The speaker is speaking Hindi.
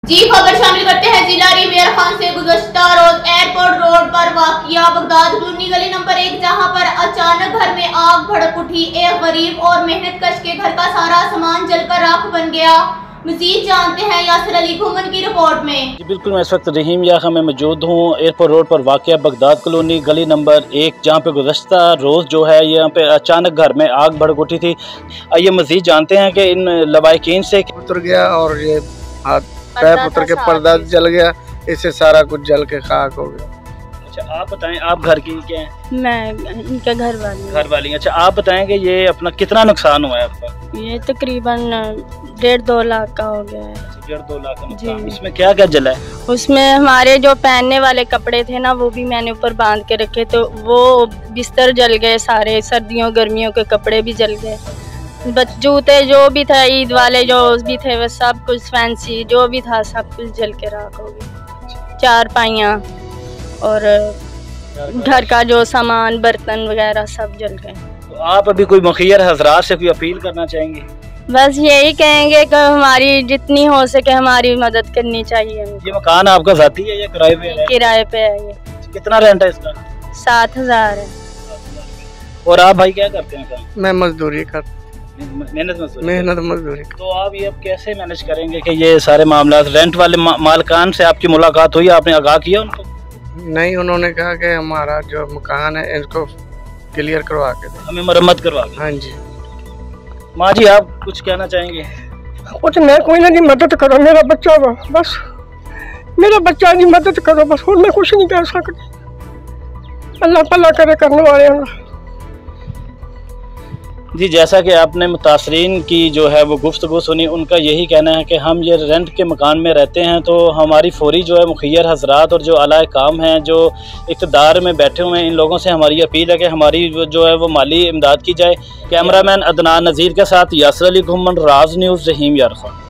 जी खबर शामिल करते हैं जिला रिवेयर खान से। गुज़श्ता रोज एयरपोर्ट रोड पर वाक़िया बगदाद कॉलोनी गली नंबर 1, जहां पर अचानक घर में आग भड़क उठी। एक गरीब और मेहनत कश के घर का सारा सामान जलकर राख बन गया। मज़ीद जानते हैं यासिर अली घुमन की रिपोर्ट में। जी बिल्कुल, मैं इस वक्त रहीम याखा में मौजूद हूँ एयरपोर्ट रोड पर वाक़िया बगदाद कॉलोनी गली नंबर 1, जहाँ पे गुज़श्ता रोज़ जो है यहाँ पे अचानक घर में आग भड़क उठी थी। आइए मज़ीद जानते हैं कि इन लवाहिकीन से उतर गया और ये हाथ पैप उतर के पर्दा जल गया, इससे सारा कुछ जल के खाक हो गया। अच्छा, आप बताएं, आप घर की क्या हैं? मैं इनके घर वाली। अच्छा, आप बताएं कि ये अपना कितना नुकसान हुआ है आपका? ये तकरीबन 1.5-2 लाख का हो गया है। 1.5-2 लाख का नुकसान। इसमें क्या क्या जला है? उसमें हमारे जो पहनने वाले कपड़े थे ना, वो भी मैंने ऊपर बांध के रखे, तो वो बिस्तर जल गए सारे। सर्दियों गर्मियों के कपड़े भी जल गए। जूते जो भी था, ईद वाले जो भी थे, वो सब कुछ फैंसी जो भी था सब कुछ जल के राख हो गया। चारपाइयाँ और घर का जो सामान बर्तन वगैरह सब जल गए। तो आप अभी कोई मुखियर हजरात से कोई अपील करना चाहेंगे? बस यही कहेंगे कि हमारी जितनी हो सके हमारी मदद करनी चाहिए। ये मकान आपका ज़ाती है या किराए पे है? किराए पे है ये। कितना रेंट है इसका? 7,000 है। और आप भाई क्या करते हैं? मैं मजदूरी कर मेहनत मजदूरी। तो आप ये अब कैसे मैनेज करेंगे कि ये सारे मामला? रेंट वाले मालकान से आपकी मुलाकात हुई, आपने आगाह किया उनको? नहीं, उन्होंने कहा कि हमारा जो मकान है इसको क्लियर करवा के दे, हमें मरम्मत करवा के। हाँ जी। माँ जी, आप कुछ कहना चाहेंगे? कुछ मैं कोई ना, मदद करो, मेरा बच्चा वो, बस मेरा बच्चा की मदद करो बस, और मैं कुछ नहीं कर सकती। अल्लाह भला करे करने वाले हैं। जी, जैसा कि आपने मुतासरीन की जो है वो गुफ्तगू सुनी, उनका यही कहना है कि हम ये रेंट के मकान में रहते हैं, तो हमारी फौरी जो है मुखियर हजरात और जो आला काम हैं, जो इक़्तिदार में बैठे हुए हैं, इन लोगों से हमारी अपील है कि हमारी जो है वो माली इमदाद की जाए। कैमरामैन अदनान नज़ीर के साथ यासिर अली घुमन, राज न्यूज़, रहीम यार खान।